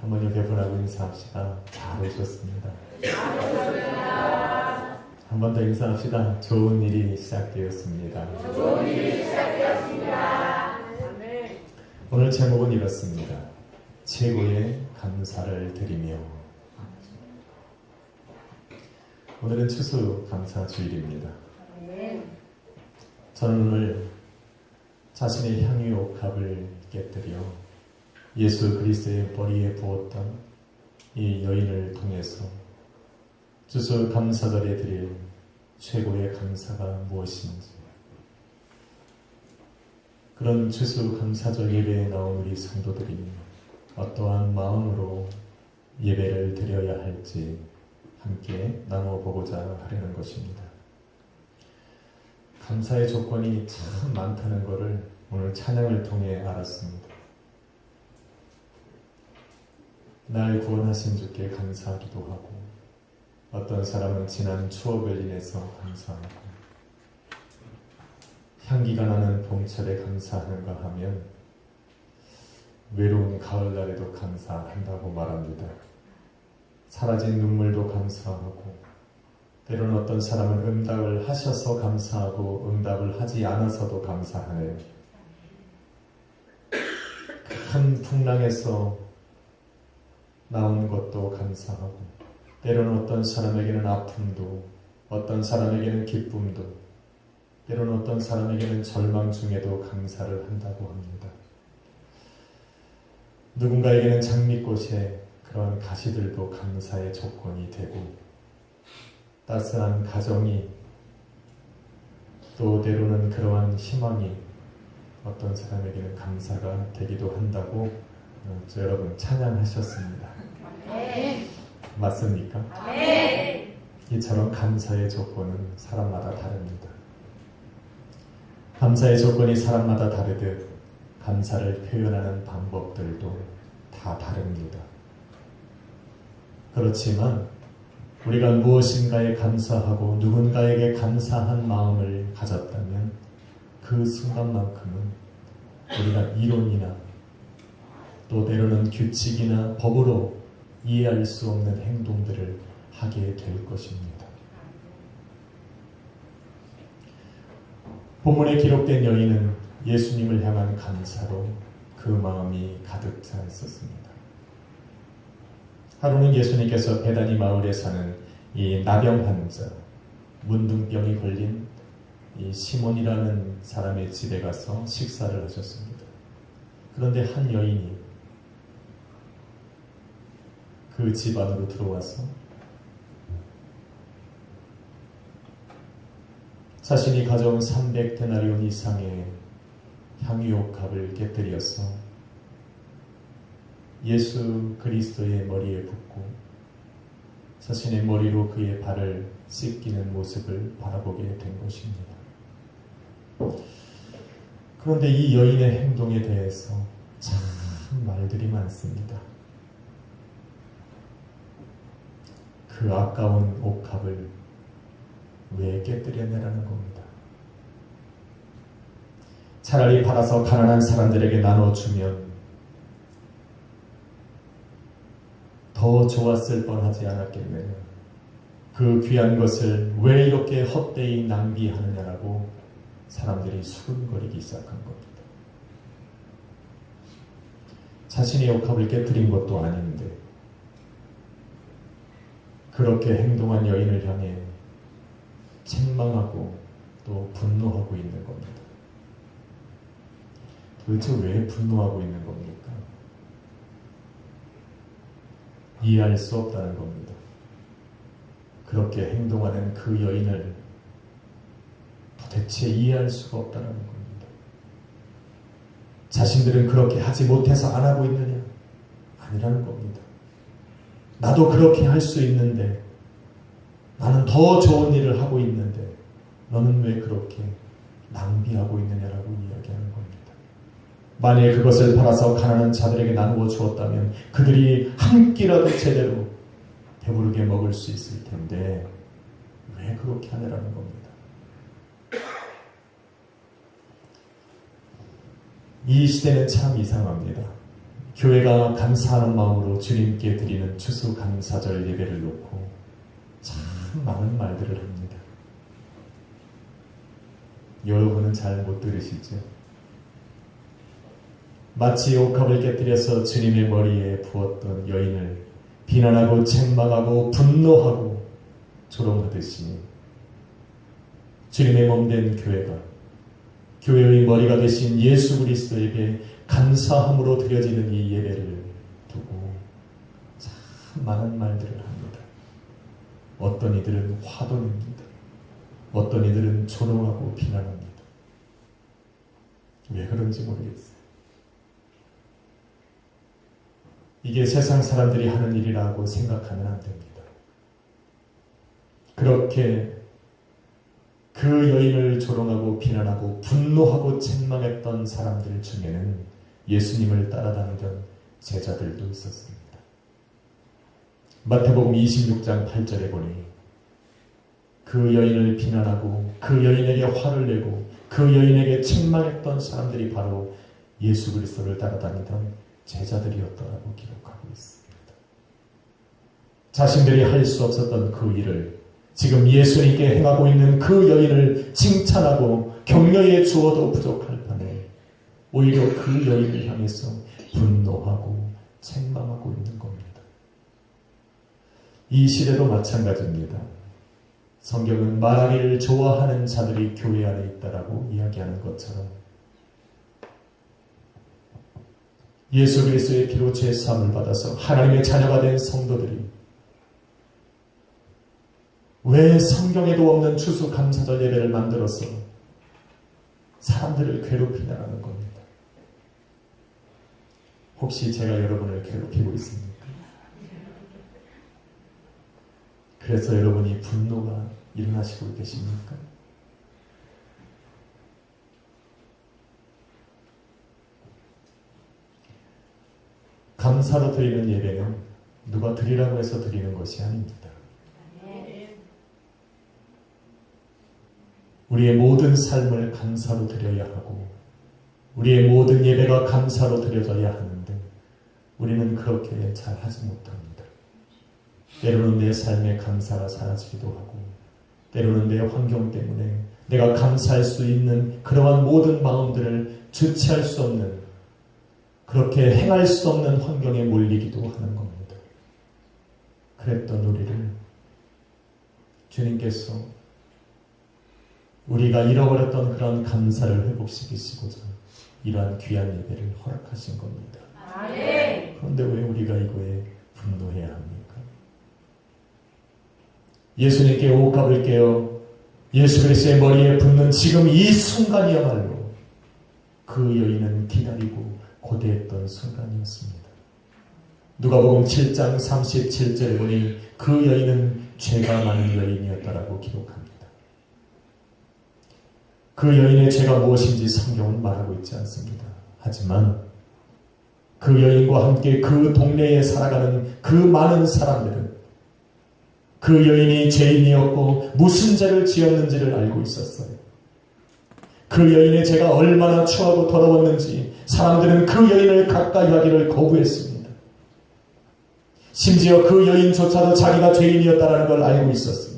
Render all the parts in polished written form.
한번 옆에 분하고 인사합시다. 잘 오셨습니다. 한 번 더 인사합시다. 좋은 일이 시작되었습니다. 오늘 제목은 이렇습니다. 최고의 감사를 드리며. 오늘은 추수감사주일입니다. 저는 오늘 자신의 향유옥합을 깨뜨려 예수 그리스도의 머리에 부었던 이 여인을 통해서 추수감사절에 드릴 최고의 감사가 무엇인지, 그런 추수감사절 예배에 나온 우리 성도들이 어떠한 마음으로 예배를 드려야 할지 함께 나눠보고자 하려는 것입니다. 감사의 조건이 참 많다는 것을 오늘 찬양을 통해 알았습니다. 날 구원하신 주께 감사하기도 하고, 어떤 사람은 지난 추억을 인해서 감사하고, 향기가 나는 봄철에 감사하는가 하면 외로운 가을날에도 감사한다고 말합니다. 사라진 눈물도 감사하고, 때로는 어떤 사람은 응답을 하셔서 감사하고 응답을 하지 않아서도 감사하네요. 큰 풍랑에서 나온 것도 감사하고, 때로는 어떤 사람에게는 아픔도, 어떤 사람에게는 기쁨도, 때로는 어떤 사람에게는 절망 중에도 감사를 한다고 합니다. 누군가에게는 장미꽃에 그런 가시들도 감사의 조건이 되고, 따스한 가정이, 또 때로는 그러한 희망이 어떤 사람에게는 감사가 되기도 한다고 여러분 찬양하셨습니다. 맞습니까? 이처럼 감사의 조건은 사람마다 다릅니다. 감사의 조건이 사람마다 다르듯 감사를 표현하는 방법들도 다 다릅니다. 그렇지만 우리가 무엇인가에 감사하고 누군가에게 감사한 마음을 가졌다면 그 순간만큼은 우리가 이론이나 또 때로는 규칙이나 법으로 이해할 수 없는 행동들을 하게 될 것입니다. 본문에 기록된 여인은 예수님을 향한 감사로 그 마음이 가득 차 있었습니다. 하루는 예수님께서 베다니 마을에 사는 이 나병 환자, 문둥병이 걸린 이 시몬이라는 사람의 집에 가서 식사를 하셨습니다. 그런데 한 여인이 그 집 안으로 들어와서 자신이 가져온 300데나리온 이상의 향유옥합을 깨뜨려서 예수 그리스도의 머리에 붓고 자신의 머리로 그의 발을 씻기는 모습을 바라보게 된 것입니다. 그런데 이 여인의 행동에 대해서 참 말들이 많습니다. 그 아까운 옥합을 왜 깨뜨렸냐라는 겁니다. 차라리 팔아서 가난한 사람들에게 나눠주면 더 좋았을 뻔하지 않았겠느냐. 그 귀한 것을 왜 이렇게 헛되이 낭비하느냐라고 사람들이 수군거리기 시작한 겁니다. 자신의 옥합을 깨뜨린 것도 아닌데 그렇게 행동한 여인을 향해 책망하고 또 분노하고 있는 겁니다. 도대체 왜 분노하고 있는 겁니까? 이해할 수 없다는 겁니다. 그렇게 행동하는 그 여인을 도대체 이해할 수가 없다는 겁니다. 자신들은 그렇게 하지 못해서 안 하고 있느냐? 아니라는 겁니다. 나도 그렇게 할 수 있는데, 나는 더 좋은 일을 하고 있는데 너는 왜 그렇게 낭비하고 있느냐라고 이야기하는 겁니다. 만약에 그것을 팔아서 가난한 자들에게 나누어 주었다면 그들이 한 끼라도 제대로 배부르게 먹을 수 있을 텐데 왜 그렇게 하느라는 겁니다. 이 시대는 참 이상합니다. 교회가 감사하는 마음으로 주님께 드리는 추수감사절 예배를 놓고 참 많은 말들을 합니다. 여러분은 잘 못 들으시죠? 마치 옥합을 깨뜨려서 주님의 머리에 부었던 여인을 비난하고 책망하고 분노하고 조롱하듯이 주님의 몸된 교회가 교회의 머리가 되신 예수 그리스도에게 감사함으로 드려지는 이 예배를 두고 참 많은 말들을 합니다. 어떤 이들은 화도 냅니다. 어떤 이들은 조롱하고 비난합니다. 왜 그런지 모르겠어요. 이게 세상 사람들이 하는 일이라고 생각하면 안 됩니다. 그렇게 그 여인을 조롱하고 비난하고 분노하고 책망했던 사람들 중에는 예수님을 따라다니던 제자들도 있었습니다. 마태복음 26장 8절에 보니 그 여인을 비난하고 그 여인에게 화를 내고 그 여인에게 책망했던 사람들이 바로 예수 그리스도를 따라다니던 제자들이었다고 기록하고 있습니다. 자신들이 할 수 없었던 그 일을 지금 예수님께 행하고 있는 그 여인을 칭찬하고 격려해 주어도 부족할 판에 오히려 그 여인을 향해서 분노하고 책망하고 있는 겁니다. 이 시대도 마찬가지입니다. 성경은 말하기를 좋아하는 자들이 교회 안에 있다라고 이야기하는 것처럼 예수 그리스도의 피로 죄사함을 받아서 하나님의 자녀가 된 성도들이 왜 성경에도 없는 추수감사절 예배를 만들어서 사람들을 괴롭히냐는 겁니다. 혹시 제가 여러분을 괴롭히고 있습니까? 그래서 여러분이 분노가 일어나시고 계십니까? 감사로 드리는 예배는 누가 드리라고 해서 드리는 것이 아닙니다. 우리의 모든 삶을 감사로 드려야 하고 우리의 모든 예배가 감사로 드려져야 하는데 우리는 그렇게 잘 하지 못합니다. 때로는 내 삶에 감사가 사라지기도 하고 때로는 내 환경 때문에 내가 감사할 수 있는 그러한 모든 마음들을 주체할 수 없는 그렇게 행할 수 없는 환경에 몰리기도 하는 겁니다. 그랬던 우리를 주님께서 우리가 잃어버렸던 그런 감사를 회복시키시고자 이러한 귀한 예배를 허락하신 겁니다. 그런데 왜 우리가 이거에 분노해야 합니까? 예수님께 옷값을 깨어 예수 그리스도의 머리에 붓는 지금 이 순간이야말로 그 여인은 기다리고 고대했던 순간이었습니다. 누가복음 7장 37절에 보니 그 여인은 죄가 많은 여인이었다라고 기록합니다. 그 여인의 죄가 무엇인지 성경은 말하고 있지 않습니다. 하지만 그 여인과 함께 그 동네에 살아가는 그 많은 사람들은 그 여인이 죄인이었고 무슨 죄를 지었는지를 알고 있었어요. 그 여인의 죄가 얼마나 추하고 더러웠는지 사람들은 그 여인을 가까이 하기를 거부했습니다. 심지어 그 여인조차도 자기가 죄인이었다는 걸 알고 있었습니다.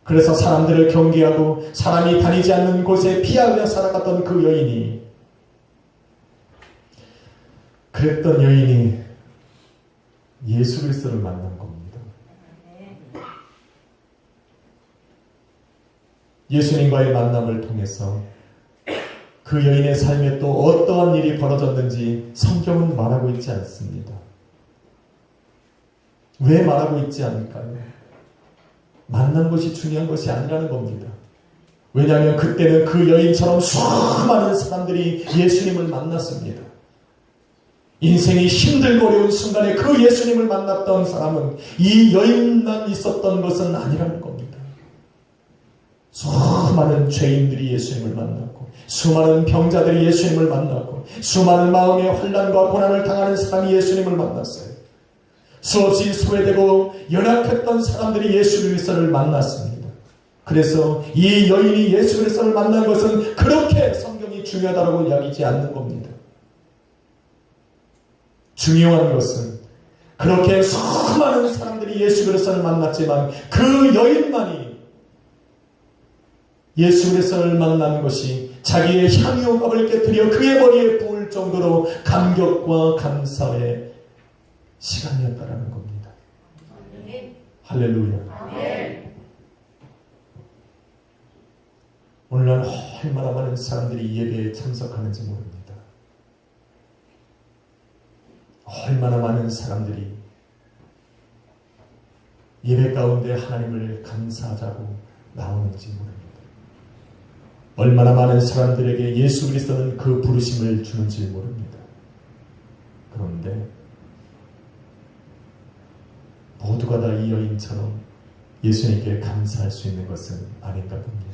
그래서 사람들을 경계하고 사람이 다니지 않는 곳에 피하며 살아갔던 그 여인이 그랬던 여인이 예수 그리스도를 만난 겁니다. 예수님과의 만남을 통해서 그 여인의 삶에 또 어떠한 일이 벌어졌는지 성경은 말하고 있지 않습니다. 왜 말하고 있지 않을까요? 만난 것이 중요한 것이 아니라는 겁니다. 왜냐하면 그때는 그 여인처럼 수많은 사람들이 예수님을 만났습니다. 인생이 힘들고 어려운 순간에 그 예수님을 만났던 사람은 이 여인만 있었던 것은 아니라는 겁니다. 수많은 죄인들이 예수님을 만났고 수많은 병자들이 예수님을 만났고 수많은 마음의 환난과 고난을 당하는 사람이 예수님을 만났어요. 수없이 소외되고 연약했던 사람들이 예수 그리스도를 만났습니다. 그래서 이 여인이 예수 그리스도를 만난 것은 그렇게 성경이 중요하다고 이야기하지 않는 겁니다. 중요한 것은 그렇게 수많은 사람들이 예수 그리스도를 만났지만 그 여인만이 예수 그리스도를 만난 것이 자기의 향유값을 깨뜨려 그의 머리에 부을 정도로 감격과 감사의 시간이었다라는 겁니다. 할렐루야. 오늘날 얼마나 많은 사람들이 이 예배에 참석하는지 모릅니다. 얼마나 많은 사람들이 예배 가운데 하나님을 감사하자고 나오는지 모릅니다. 얼마나 많은 사람들에게 예수 그리스도는 그 부르심을 주는지 모릅니다. 그런데 모두가 다 이 여인처럼 예수님께 감사할 수 있는 것은 아닌가 봅니다.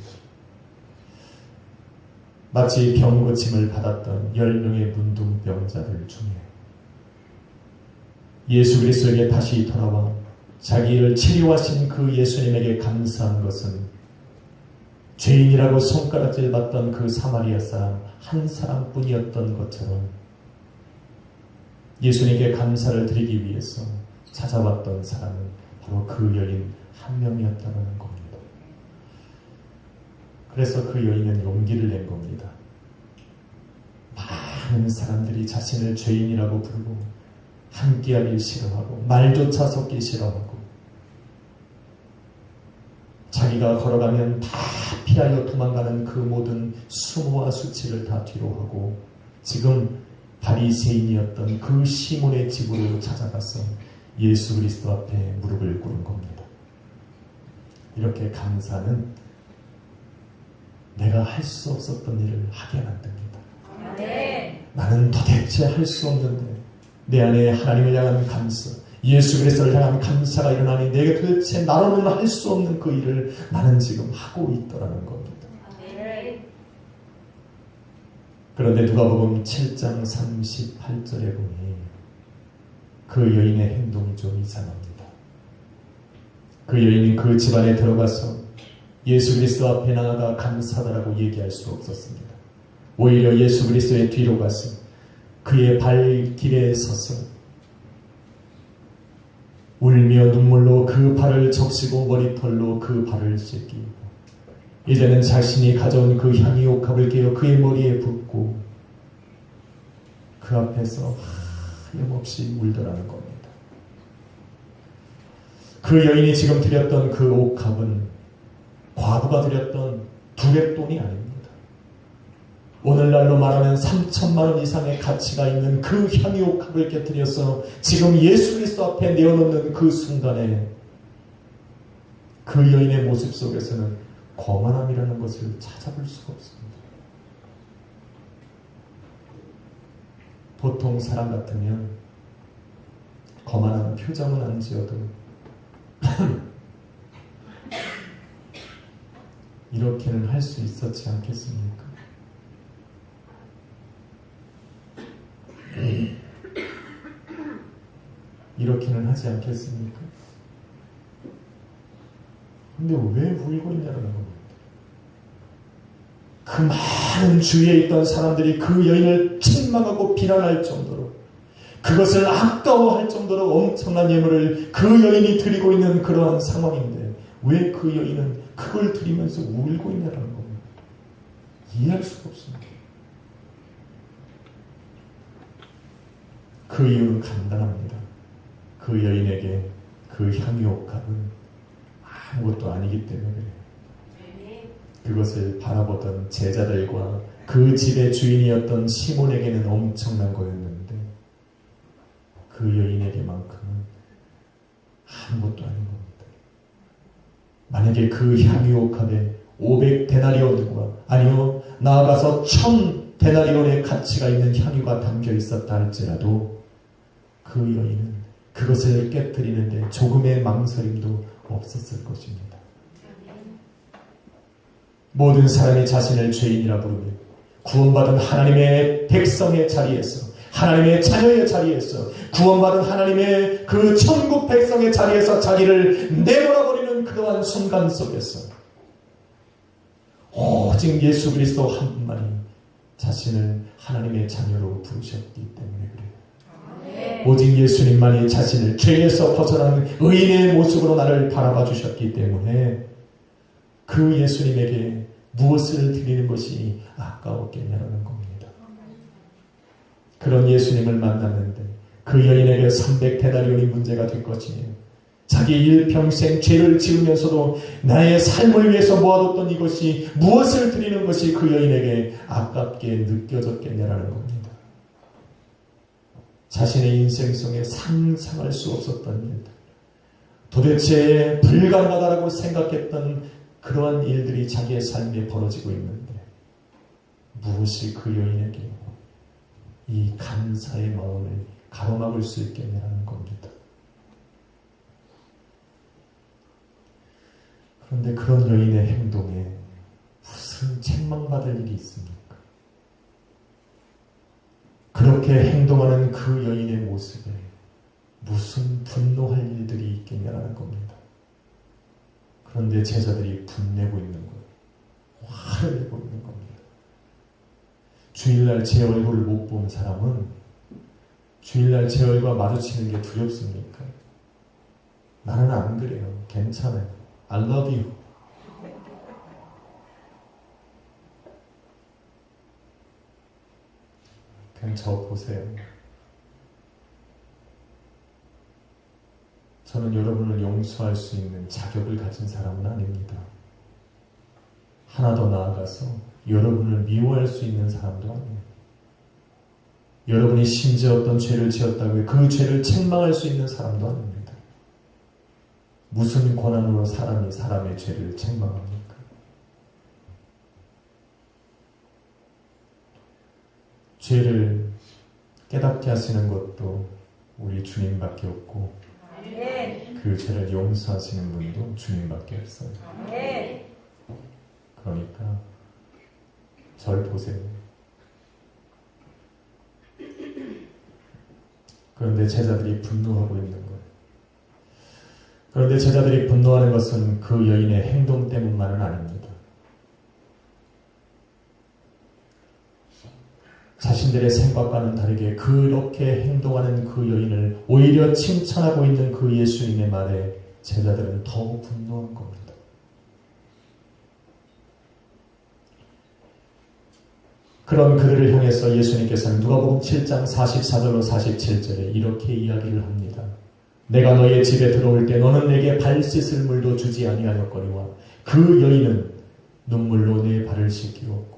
마치 병고침을 받았던 10명의 문둥병자들 중에 예수 그리스도에게 다시 돌아와 자기를 치료하신 그 예수님에게 감사한 것은 죄인이라고 손가락질 받던 그 사마리아 사람 한 사람뿐이었던 것처럼 예수님께 감사를 드리기 위해서 찾아왔던 사람은 바로 그 여인 한 명이었다는 겁니다. 그래서 그 여인은 용기를 낸 겁니다. 많은 사람들이 자신을 죄인이라고 부르고 함께하기 싫어하고 말조차 섞기 싫어하고 자기가 걸어가면 다 피하여 도망가는 그 모든 수모와 수치를 다 뒤로하고 지금 바리새인이었던 그 시몬의 집으로 찾아가서 예수 그리스도 앞에 무릎을 꿇은 겁니다. 이렇게 감사는 내가 할 수 없었던 일을 하게 만듭니다. 나는 도대체 할 수 없는데 내 안에 하나님을 향한 감사, 예수 그리스도를 향한 감사가 일어나니 내가 도대체 나로는 할 수 없는 그 일을 나는 지금 하고 있더라는 겁니다. 그런데 누가복음 7장 38절에 보니 그 여인의 행동이 좀 이상합니다. 그 여인이 그 집안에 들어가서 예수 그리스도 앞에 나아가 감사하다라고 얘기할 수 없었습니다. 오히려 예수 그리스도의 뒤로 가서 그의 발길에 서서 울며 눈물로 그 발을 적시고 머리털로 그 발을 씻기고 이제는 자신이 가져온 그 향유옥합을 깨어 그의 머리에 붓고 그 앞에서 하염없이 울더라는 겁니다. 그 여인이 지금 드렸던 그 옥합은 과부가 드렸던 두렙돈이 아닙니다. 오늘날로 말하면 3천만 원 이상의 가치가 있는 그 향유옥합을 깨뜨려서 지금 예수 그리스도 앞에 내어놓는 그 순간에 그 여인의 모습 속에서는 거만함이라는 것을 찾아볼 수가 없습니다. 보통 사람 같으면 거만한 표정은 안 지어도 이렇게는 할 수 있었지 않겠습니까? 이렇게는 하지 않겠습니까? 근데 왜 울고 있냐는 겁니다. 그 많은 주위에 있던 사람들이 그 여인을 책망하고 비난할 정도로 그것을 아까워할 정도로 엄청난 예물을 그 여인이 드리고 있는 그러한 상황인데 왜 그 여인은 그걸 드리면서 울고 있냐는 겁니다. 이해할 수가 없습니다. 그 이유는 간단합니다. 그 여인에게 그 향유옥합은 아무것도 아니기 때문에 그래요. 그것을 바라보던 제자들과 그 집의 주인이었던 시몬에게는 엄청난 거였는데 그 여인에게만큼은 아무것도 아닌 겁니다. 만약에 그 향유옥합에 500데나리온과 아니요 나아가서 1000데나리온의 가치가 있는 향유가 담겨 있었다 할지라도 그 여인은 그것을 깨뜨리는데 조금의 망설임도 없었을 것입니다. 모든 사람이 자신을 죄인이라 부르며 구원받은 하나님의 백성의 자리에서 하나님의 자녀의 자리에서 구원받은 하나님의 그 천국 백성의 자리에서 자기를 내몰아버리는 그러한 순간 속에서 오직 예수 그리스도 한 분만이 자신을 하나님의 자녀로 부르셨기 때문에 그래요. 오직 예수님만이 자신을 죄에서 벗어나는 의인의 모습으로 나를 바라봐 주셨기 때문에 그 예수님에게 무엇을 드리는 것이 아까웠겠냐는 겁니다. 그런 예수님을 만났는데 그 여인에게 300데나리온이 문제가 될 것이며 자기 일평생 죄를 지으면서도 나의 삶을 위해서 모아뒀던 이것이 무엇을 드리는 것이 그 여인에게 아깝게 느껴졌겠냐라는 겁니다. 자신의 인생성에 상상할 수 없었던 일들, 도대체 불가능하다라고 생각했던 그러한 일들이 자기의 삶에 벌어지고 있는데 무엇이 그 여인에게 이 감사의 마음을 가로막을 수 있겠냐는 겁니다. 그런데 그런 여인의 행동에 무슨 책망받을 일이 있습니까? 그렇게 행동하는 그 여인의 모습에 무슨 분노할 일들이 있겠냐는 겁니다. 그런데 제자들이 분내고 있는 거예요. 화를 내고 있는 겁니다. 주일날 제 얼굴을 못 본 사람은 주일날 제 얼굴과 마주치는 게 두렵습니까? 나는 안 그래요. 괜찮아요. I love you. 그냥 저 보세요. 저는 여러분을 용서할 수 있는 자격을 가진 사람은 아닙니다. 하나 더 나아가서 여러분을 미워할 수 있는 사람도 아니에요. 여러분이 심지어 어떤 죄를 지었다고 그 죄를 책망할 수 있는 사람도 아닙니다. 무슨 권한으로 사람이 사람의 죄를 책망합니까? 죄를 깨닫게 하시는 것도 우리 주님밖에 없고 그 죄를 용서하시는 분도 주님밖에 없어요. 그러니까 절 보세요. 그런데 제자들이 분노하고 있는 거예요. 그런데 제자들이 분노하는 것은 그 여인의 행동 때문만은 아닙니다. 자신들의 생각과는 다르게 그렇게 행동하는 그 여인을 오히려 칭찬하고 있는 그 예수님의 말에 제자들은 더 분노한 겁니다. 그런 그들을 향해서 예수님께서는 누가복음 7장 44절로 47절에 이렇게 이야기를 합니다. 내가 너의 집에 들어올 때 너는 내게 발 씻을 물도 주지 아니하였거니와 그 여인은 눈물로 내 발을 씻기었고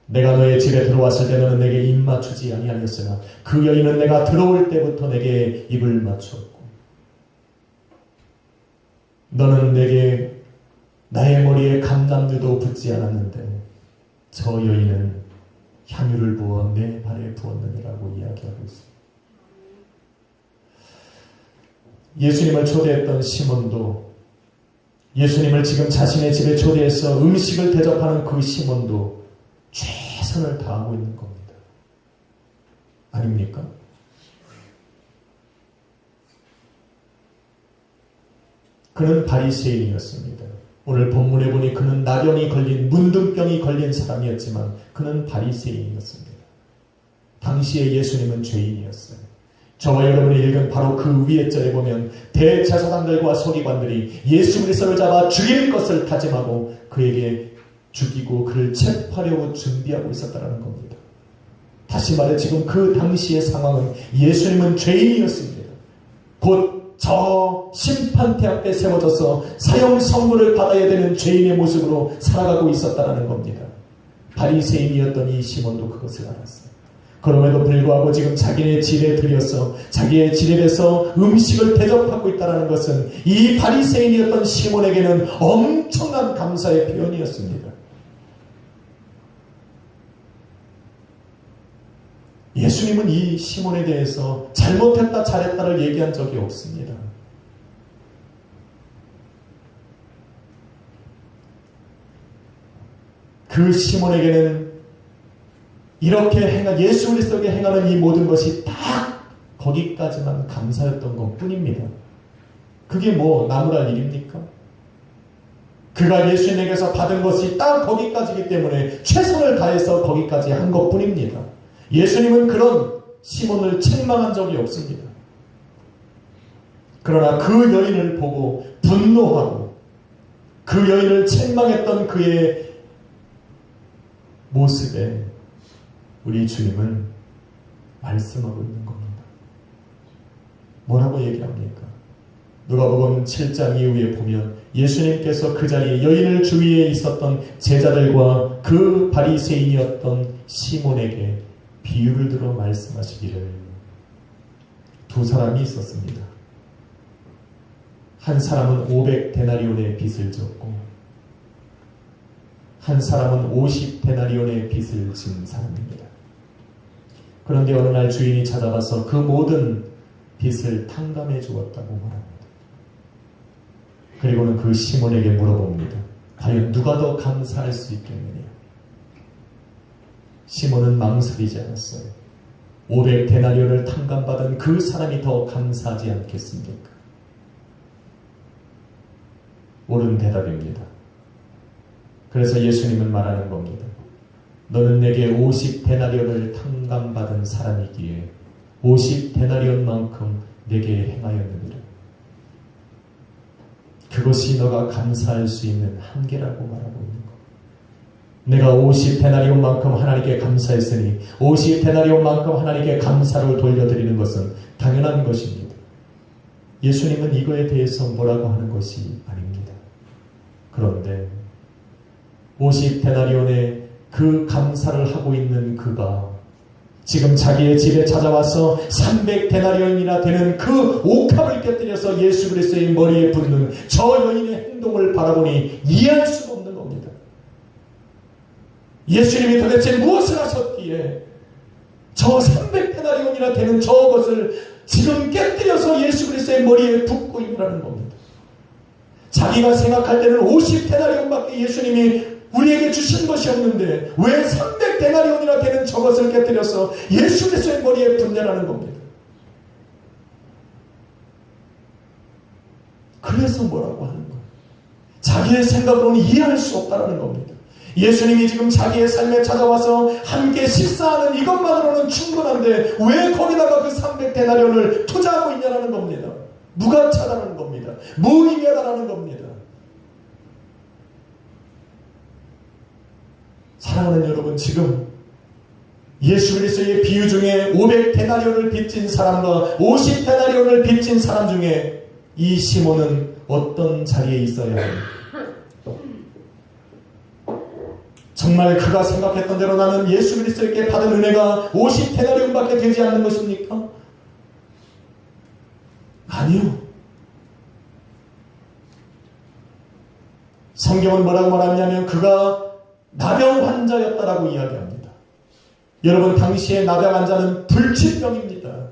내가 너의 집에 들어왔을 때 너는 내게 입 맞추지 아니하였으나 그 여인은 내가 들어올 때부터 내게 입을 맞추었고 너는 내게 나의 머리에 감람류도 붓지 않았는데 저 여인은 향유를 부어 내 발에 부었느니라고 이야기하고 있습니다. 예수님을 초대했던 시몬도 예수님을 지금 자신의 집에 초대해서 음식을 대접하는 그 시몬도 최선을 다하고 있는 겁니다. 아닙니까? 그는 바리새인이었습니다. 오늘 본문에 보니 그는 나병이 걸린 문둥병이 걸린 사람이었지만 그는 바리새인이었습니다. 당시에 예수님은 죄인이었어요. 저와 여러분이 읽은 바로 그 위에 절에 보면 대제사장들과 서기관들이 예수 그리스도를 잡아 죽일 것을 다짐하고 그에게 죽이고 그를 체포하려고 준비하고 있었다는 겁니다. 다시 말해 지금 그 당시의 상황은 예수님은 죄인이었습니다. 곧 저 심판대 앞에 세워져서 사형 선고를 받아야 되는 죄인의 모습으로 살아가고 있었다는 겁니다. 바리새인이었던 이 시몬도 그것을 알았어요. 그럼에도 불구하고 지금 자기의 집에 들여서 자기의 집에서 음식을 대접하고 있다는 것은 이 바리새인이었던 시몬에게는 엄청난 감사의 표현이었습니다. 예수님은 이 시몬에 대해서 잘못했다 잘했다를 얘기한 적이 없습니다. 그 시몬에게는 이렇게 예수 그리스도에게 행하는 이 모든 것이 딱 거기까지만 감사였던 것 뿐입니다. 그게 뭐 나무랄 일입니까? 그가 예수님에게서 받은 것이 딱 거기까지이기 때문에 최선을 다해서 거기까지 한 것 뿐입니다. 예수님은 그런 시몬을 책망한 적이 없습니다. 그러나 그 여인을 보고 분노하고 그 여인을 책망했던 그의 모습에 우리 주님은 말씀하고 있는 겁니다. 뭐라고 얘기합니까? 누가복음 7장 이후에 보면 예수님께서 그 자리에 여인을 주위에 있었던 제자들과 그 바리새인이었던 시몬에게 비유를 들어 말씀하시기를, 두 사람이 있었습니다. 한 사람은 500데나리온의 빚을 졌고 한 사람은 50데나리온의 빚을 진 사람입니다. 그런데 어느 날 주인이 찾아와서 그 모든 빚을 탕감해 주었다고 말합니다. 그리고는 그 시몬에게 물어봅니다. 과연 누가 더 감사할 수 있겠느냐? 시몬은 망설이지 않았어요. 500데나리온을 탕감받은 그 사람이 더 감사하지 않겠습니까? 옳은 대답입니다. 그래서 예수님은 말하는 겁니다. 너는 내게 50데나리온을 탕감받은 사람이기에 50데나리온만큼 내게 행하였느니라. 그것이 너가 감사할 수 있는 한계라고 말하고 있는 것. 내가 50데나리온만큼 하나님께 감사했으니 50데나리온만큼 하나님께 감사를 돌려드리는 것은 당연한 것입니다. 예수님은 이거에 대해서 뭐라고 하는 것이 아닙니다. 그런데 50데나리온의 그 감사를 하고 있는 그가 지금 자기의 집에 찾아와서 300데나리온이나 되는 그 옥합을 깨뜨려서 예수 그리스도의 머리에 붓는 저 여인의 행동을 바라보니 이해할 수가 없는 겁니다. 예수님이 도대체 무엇을 하셨기에 저 300데나리온이나 되는 저것을 지금 깨뜨려서 예수 그리스도의 머리에 붓고 있라는 겁니다. 자기가 생각할 때는 50데나리온밖에 예수님이 우리에게 주신 것이 없는데 왜 300데나리온이나 되는 저것을 깨뜨려서 예수 그리스도의 머리에 붓냐라는 겁니다. 그래서 뭐라고 하는 거예요? 자기의 생각으로는 이해할 수 없다는 겁니다. 예수님이 지금 자기의 삶에 찾아와서 함께 식사하는 이것만으로는 충분한데 왜 거기다가 그 300데나리온을 투자하고 있냐라는 겁니다. 누가 차다라는 겁니다. 무의미하다라는 겁니다. 사랑하는 여러분, 지금 예수 그리스도의 비유 중에 500데나리온을 빚진 사람과 50데나리온을 빚진 사람 중에 이 시몬은 어떤 자리에 있어야 합니까? 정말 그가 생각했던 대로 나는 예수 그리스도께 받은 은혜가 50데나리온밖에 되지 않는 것입니까? 아니요. 성경은 뭐라고 말하냐면 그가 나병 환자였다라고 이야기합니다. 여러분, 당시에 나병 환자는 불치병입니다.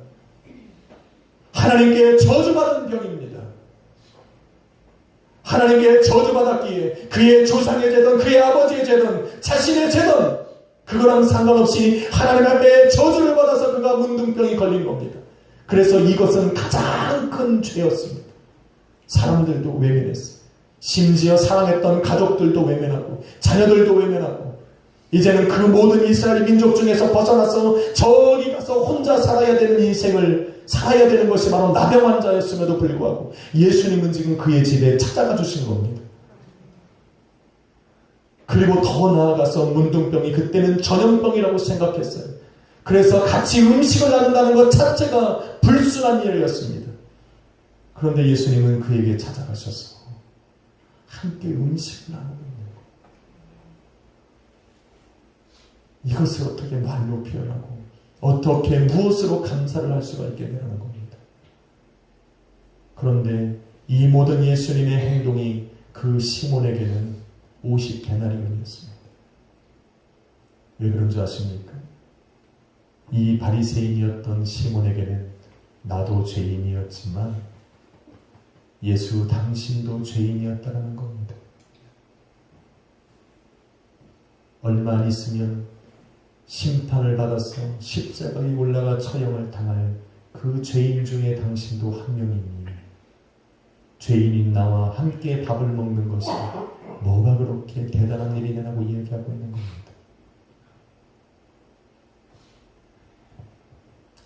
하나님께 저주받은 병입니다. 하나님께 저주받았기에 그의 조상의 죄든 그의 아버지의 죄든 자신의 죄든 그거랑 상관없이 하나님 앞에 저주를 받아서 그가 문둥병이 걸린 겁니다. 그래서 이것은 가장 큰 죄였습니다. 사람들도 외면했어요. 심지어 사랑했던 가족들도 외면하고 자녀들도 외면하고 이제는 그 모든 이스라엘 민족 중에서 벗어나서 저기 가서 혼자 살아야 되는 인생을 살아야 되는 것이 바로 나병 환자였음에도 불구하고 예수님은 지금 그의 집에 찾아가 주신 겁니다. 그리고 더 나아가서 문둥병이 그때는 전염병이라고 생각했어요. 그래서 같이 음식을 나눈다는 것 자체가 불순한 일이었습니다. 그런데 예수님은 그에게 찾아가셔서 함께 음식을 나누고 있는 것. 이것을 어떻게 말로 표현하고 어떻게 무엇으로 감사를 할 수가 있겠냐는 겁니다. 그런데 이 모든 예수님의 행동이 그 시몬에게는 50데나리온이었습니다. 왜 그런 줄 아십니까? 이 바리새인이었던 시몬에게는 나도 죄인이었지만 예수 당신도 죄인이었다는 겁니다. 얼마 안 있으면 심판을 받아서 십자가에 올라가 처형을 당할 그 죄인 중에 당신도 한 명이니 죄인인 나와 함께 밥을 먹는 것이 뭐가 그렇게 대단한 일이냐고 이야기하고 있는 겁니다.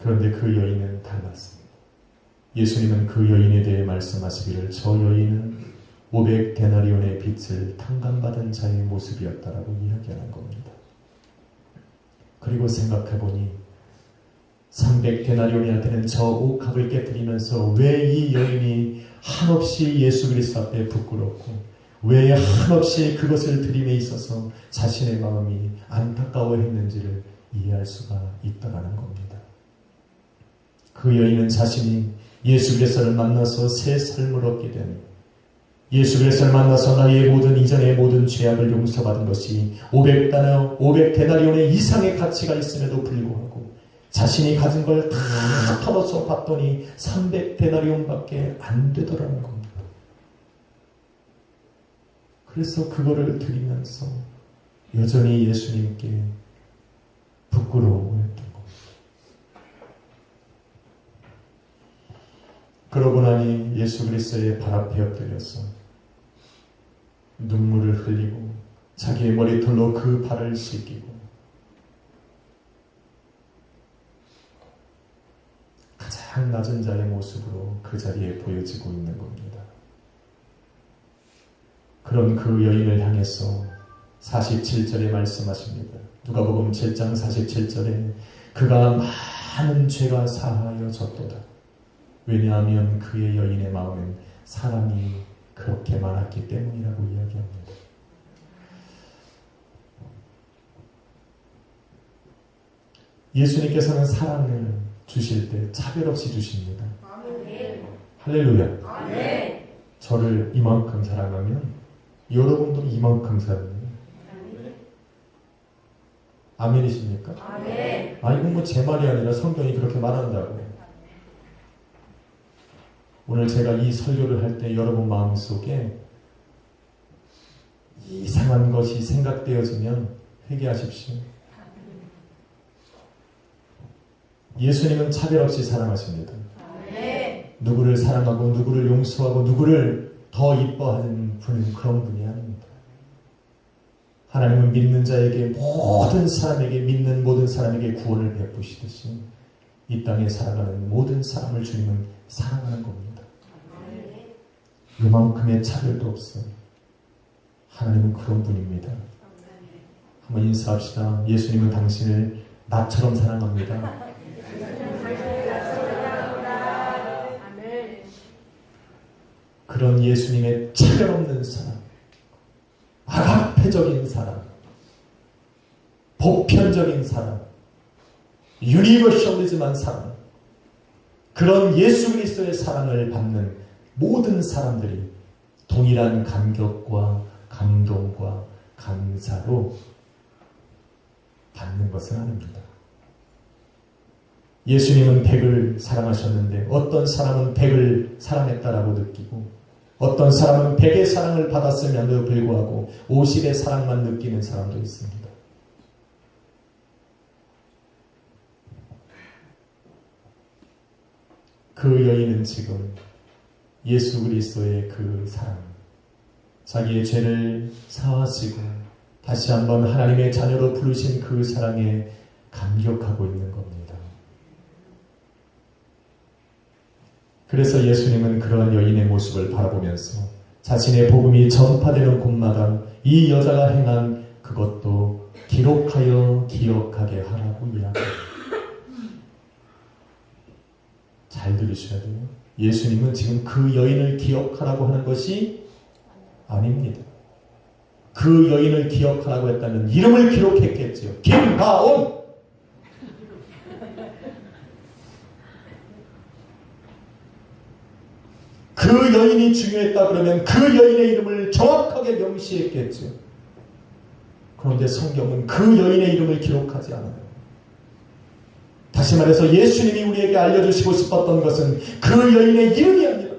그런데 그 여인은 달랐습니다. 예수님은 그 여인에 대해 말씀하시기를 저 여인은 500데나리온의 빚을 탕감받은 자의 모습이었다라고 이야기하는 겁니다. 그리고 생각해보니 300데나리온이나 되는 저 옥합을 깨뜨리면서 왜 이 여인이 한없이 예수 그리스도 앞에 부끄럽고 왜 한없이 그것을 드림에 있어서 자신의 마음이 안타까워했는지를 이해할 수가 있다라는 겁니다. 그 여인은 자신이 예수 그리스도를 만나서 새 삶을 얻게 된, 예수 그리스도를 만나서 나의 모든 이전의 모든 죄악을 용서받은 것이 500데나리온의 이상의 가치가 있음에도 불구하고 자신이 가진 걸 다 털어서 봤더니 300데나리온밖에 안 되더라는 겁니다. 그래서 그거를 드리면서 여전히 예수님께 부끄러워했던 겁니다. 그러고 나니 예수 그리스도의 발 앞에 엎드려서 눈물을 흘리고 자기의 머리털로 그 발을 씻기고 가장 낮은 자의 모습으로 그 자리에 보여지고 있는 겁니다. 그런 그 여인을 향해서 47절에 말씀하십니다. 누가복음 7장 47절에 그가 많은 죄가 사하여졌도다. 왜냐하면 그의 여인의 마음엔 사랑이 그렇게 많았기 때문이라고 이야기합니다. 예수님께서는 사랑을 주실 때 차별 없이 주십니다. 아멘. 할렐루야. 아멘. 저를 이만큼 사랑하면 여러분도 이만큼 사랑해요. 아멘이십니까? 아멘. 아, 이건 뭐 제 말이 아니라 성경이 그렇게 말한다고요. 오늘 제가 이 설교를 할 때 여러분 마음속에 이상한 것이 생각되어지면 회개하십시오. 예수님은 차별 없이 사랑하십니다. 누구를 사랑하고 누구를 용서하고 누구를 더 이뻐하는 분은 그런 분이 아닙니다. 하나님은 믿는 자에게 모든 사람에게 믿는 모든 사람에게 구원을 베푸시듯이 이 땅에 살아가는 모든 사람을 주님은 사랑하는 겁니다. 요만큼의 차별도 없어요. 하나님은 그런 분입니다. 한번 인사합시다. 예수님은 당신을 나처럼 사랑합니다. 그런 예수님의 차별 없는 사랑, 아가페적인 사랑, 보편적인 사랑, 유니버셜리즘한 사랑, 그런 예수 그리스도의 사랑을 받는 모든 사람들이 동일한 감격과 감동과 감사로 받는 것은 아닙니다. 예수님은 100을 사랑하셨는데 어떤 사람은 100을 사랑했다라고 느끼고 어떤 사람은 100의 사랑을 받았음에도 불구하고 50의 사랑만 느끼는 사람도 있습니다. 그 여인은 지금 예수 그리스도의 그 사랑, 자기의 죄를 사하시고 다시 한번 하나님의 자녀로 부르신 그 사랑에 감격하고 있는 겁니다. 그래서 예수님은 그러한 여인의 모습을 바라보면서 자신의 복음이 전파되는 곳마다 이 여자가 행한 그것도 기록하여 기억하게 하라고 이야기합니다. 잘 들으셔야 돼요. 예수님은 지금 그 여인을 기억하라고 하는 것이 아닙니다. 그 여인을 기억하라고 했다면 이름을 기록했겠지요. 김가온! 그 여인이 중요했다 그러면 그 여인의 이름을 정확하게 명시했겠죠. 그런데 성경은 그 여인의 이름을 기록하지 않아요. 다시 말해서 예수님이 우리에게 알려주시고 싶었던 것은 그 여인의 이름이 아니라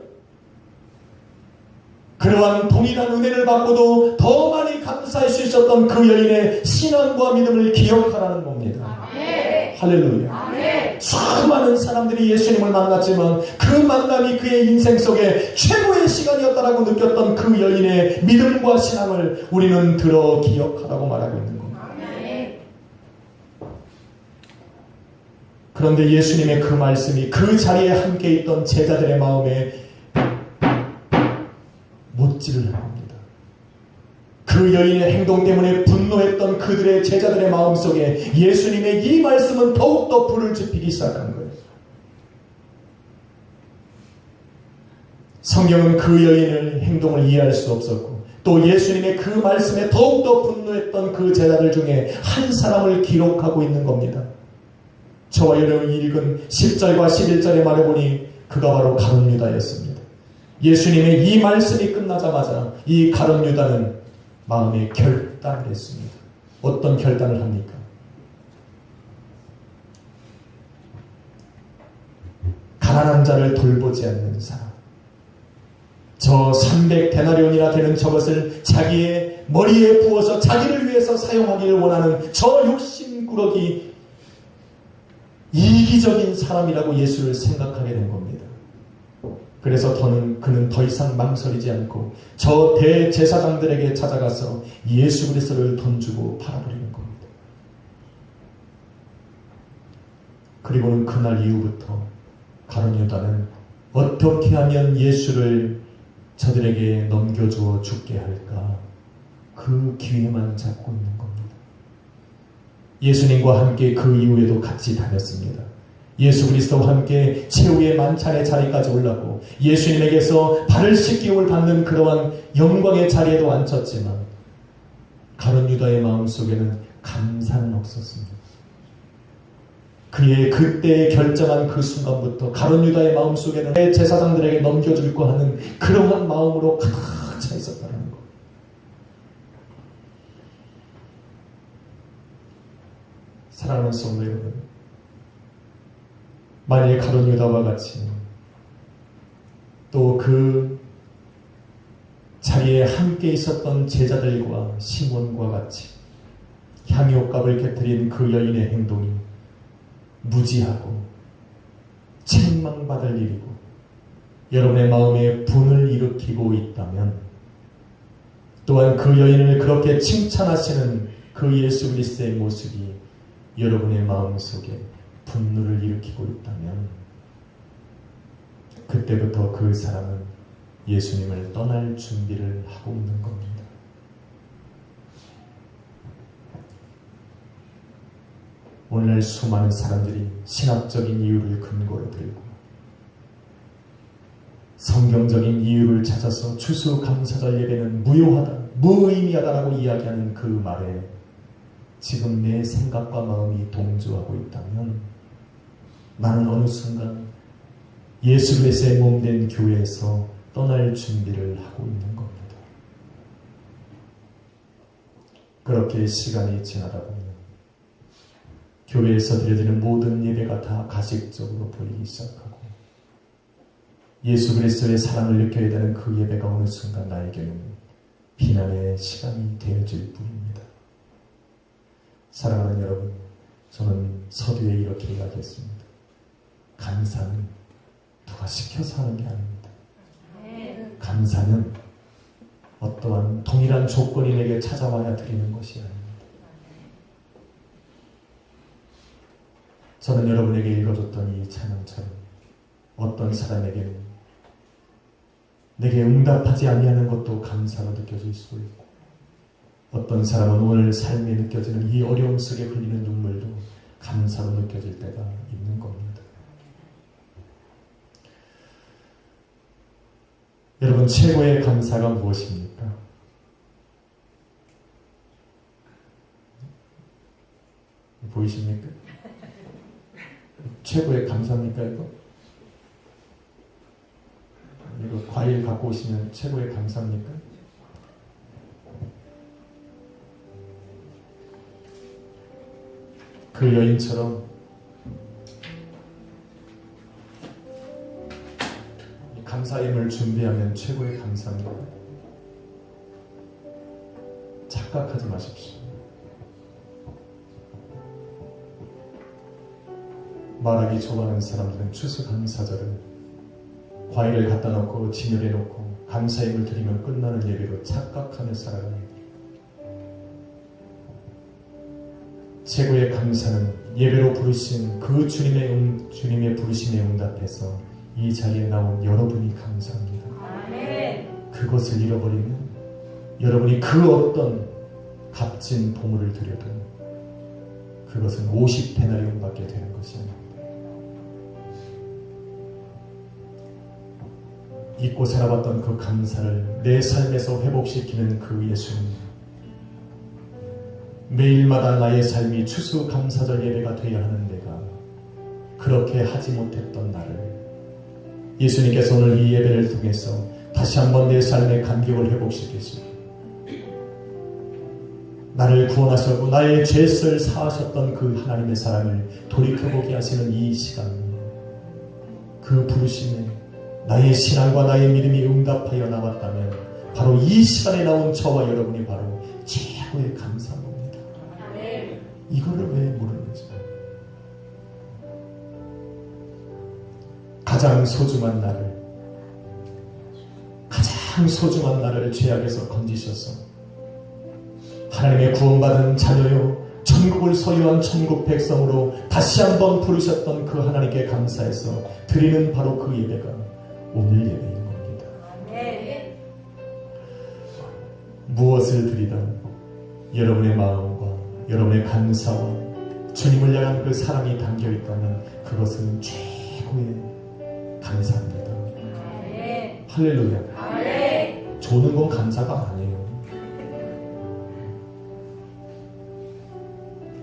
그러한 동일한 은혜를 받고도 더 많이 감사할 수 있었던 그 여인의 신앙과 믿음을 기억하라는 겁니다. 아멘. 할렐루야. 아멘. 수많은 사람들이 예수님을 만났지만 그 만남이 그의 인생 속에 최고의 시간이었다라고 느꼈던 그 여인의 믿음과 신앙을 우리는 들어 기억하라고 말하고 있는 겁니다. 아멘. 그런데 예수님의 그 말씀이 그 자리에 함께 있던 제자들의 마음에 못질을 합니다. 그 여인의 행동 때문에 분노했던 그들의 제자들의 마음속에 예수님의 이 말씀은 더욱더 불을 지피기 시작한 거예요. 성경은 그 여인의 행동을 이해할 수 없었고 또 예수님의 그 말씀에 더욱더 분노했던 그 제자들 중에 한 사람을 기록하고 있는 겁니다. 저와 여러분이 읽은 10절과 11절에 말해보니 그가 바로 가룟 유다였습니다. 예수님의 이 말씀이 끝나자마자 이 가룟 유다는 마음에 결단을 했습니다. 어떤 결단을 합니까? 가난한 자를 돌보지 않는 사람. 저 300데나리온이나 되는 저것을 자기의 머리에 부어서 자기를 위해서 사용하기를 원하는 저 욕심꾸러기 이기적인 사람이라고 예수를 생각하게 된 겁니다. 그래서 그는 더 이상 망설이지 않고 저 대제사장들에게 찾아가서 예수 그리스도를 돈 주고 팔아버리는 겁니다. 그리고는 그날 이후부터 가룟 유다는 어떻게 하면 예수를 저들에게 넘겨주어 죽게 할까 그 기회만 잡고 있는 겁니다. 예수님과 함께 그 이후에도 같이 다녔습니다. 예수 그리스도와 함께 최후의 만찬의 자리까지 올랐고 예수님에게서 발을 씻김을 받는 그러한 영광의 자리에도 앉혔지만 가룟 유다의 마음속에는 감사는 없었습니다. 그의 그때에 결정한 그 순간부터 가룟 유다의 마음속에는 제사장들에게 넘겨줄까 하는 그러한 마음으로 가득 차 있었다는 것. 사랑하는 성도 여러분, 만일 가룟 유다와 같이 또 그 자리에 함께 있었던 제자들과 시몬과 같이 향유옥값을 곁들인 그 여인의 행동이 무지하고 책망받을 일이고 여러분의 마음에 분을 일으키고 있다면 또한 그 여인을 그렇게 칭찬하시는 그 예수 그리스도의 모습이 여러분의 마음속에 분노를 일으키고 있다면 그때부터 그 사람은 예수님을 떠날 준비를 하고 있는 겁니다. 오늘날 수많은 사람들이 신학적인 이유를 근거로 들고 성경적인 이유를 찾아서 추수감사절 예배는 무효하다, 무의미하다라고 이야기하는 그 말에 지금 내 생각과 마음이 동조하고 있다면 나는 어느 순간 예수 그리스도의 몸된 교회에서 떠날 준비를 하고 있는 겁니다. 그렇게 시간이 지나다 보면 교회에서 드려지는 모든 예배가 다 가식적으로 보이기 시작하고 예수 그리스도의 사랑을 느껴야 되는 그 예배가 어느 순간 나에게는 비난의 시간이 되어질 뿐입니다. 사랑하는 여러분, 저는 서두에 이렇게 이야기했습니다. 감사는 누가 시켜서 하는 게 아닙니다. 감사는 어떠한 동일한 조건이 내게 찾아와야 드리는 것이 아닙니다. 저는 여러분에게 읽어줬던 이 찬양처럼 어떤 사람에게는 내게 응답하지 아니하는 것도 감사로 느껴질 수도 있고 어떤 사람은 오늘 삶에 느껴지는 이 어려움 속에 흘리는 눈물도 감사로 느껴질 때가 있는 겁니다. 여러분, 최고의 감사가 무엇입니까? 보이십니까? 최고의 감사입니까 이거? 이거 과일 갖고 오시면 최고의 감사입니까? 그 여인처럼 감사임을 준비하면 최고의 감사입니다. 착각하지 마십시오. 말하기 좋아하는 사람들은 추수감사절을 과일을 갖다 놓고 진열해 놓고 감사임을 드리면 끝나는 예배로 착각하며 살아갑니다. 최고의 감사는 예배로 부르신 그 주님의 부르심에 응답해서 이 자리에 나온 여러분이 감사합니다. 그것을 잃어버리면 여러분이 그 어떤 값진 보물을 드려도 그것은 50데나리온밖에 되는 것이 아닙니다. 잊고 살아왔던 그 감사를 내 삶에서 회복시키는 그 예수님, 매일마다 나의 삶이 추수감사절 예배가 되어야 하는 내가 그렇게 하지 못했던 나를 예수님께서 오늘 이 예배를 통해서 다시 한번 내 삶의 감격을 회복시키시고 나를 구원하셨고 나의 죄를 사하셨던 그 하나님의 사랑을 돌이켜보게 하시는 이 시간, 그 부르심에 나의 신앙과 나의 믿음이 응답하여 나왔다면 바로 이 시간에 나온 저와 여러분이 바로 최고의 감사한 겁니다. 이거를 왜 모르는지. 가장 소중한 나를 죄악에서 건지셔서 하나님의 구원받은 자녀요 천국을 소유한 천국 백성으로 다시 한번 부르셨던 그 하나님께 감사해서 드리는 바로 그 예배가 오늘 예배인 겁니다. 무엇을 드리든 여러분의 마음과 여러분의 감사와 주님을 향한 그 사랑이 담겨있다면 그것은 최고의 감사입니다. 할렐루야. 조는 건 감사가 아니에요.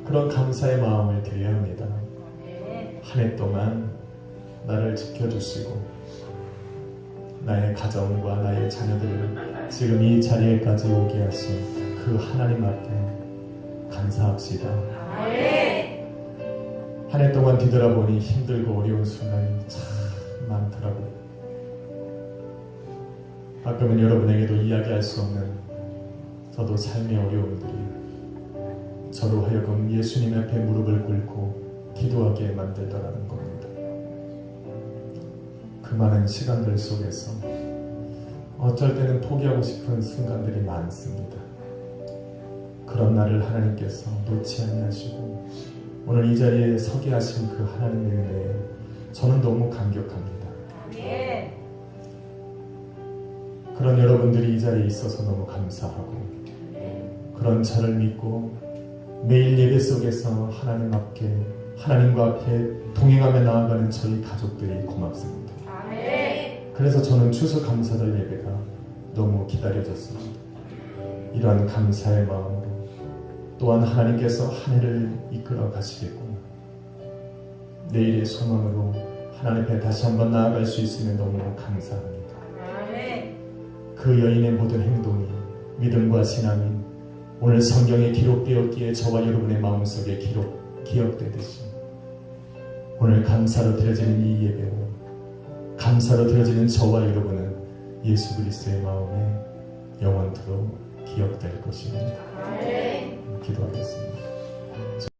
그런 감사의 마음을 드려야 합니다. 한 해 동안 나를 지켜주시고 나의 가정과 나의 자녀들을 지금 이 자리에까지 오게 하신 그 하나님 앞에 감사합시다. 한 해 동안 뒤돌아보니 힘들고 어려운 순간이 참 많더라고요. 가끔은 여러분에게도 이야기할 수 없는 저도 삶의 어려움들이 저로 하여금 예수님 앞에 무릎을 꿇고 기도하게 만들더라는 겁니다. 그 많은 시간들 속에서 어쩔 때는 포기하고 싶은 순간들이 많습니다. 그런 나를 하나님께서 놓지 아니하시고 오늘 이 자리에 서게 하신 그 하나님의 은혜에 저는 너무 감격합니다. 그런 여러분들이 이 자리에 있어서 너무 감사하고 그런 저를 믿고 매일 예배 속에서 하나님과 앞에 동행하며 나아가는 저희 가족들이 고맙습니다. 그래서 저는 추수감사절 예배가 너무 기다려졌습니다. 이러한 감사의 마음으로 또한 하나님께서 한 해를 이끌어 가시겠구나, 내일의 소망으로 하나님 앞에 다시 한번 나아갈 수 있으면 너무 감사합니다. 그 여인의 모든 행동이 믿음과 신앙이 오늘 성경에 기록되었기에 저와 여러분의 마음속에 기억되듯이 오늘 감사로 드려지는 이 예배로 감사로 드려지는 저와 여러분은 예수 그리스도의 마음에 영원토록 기억될 것입니다. 기도하겠습니다.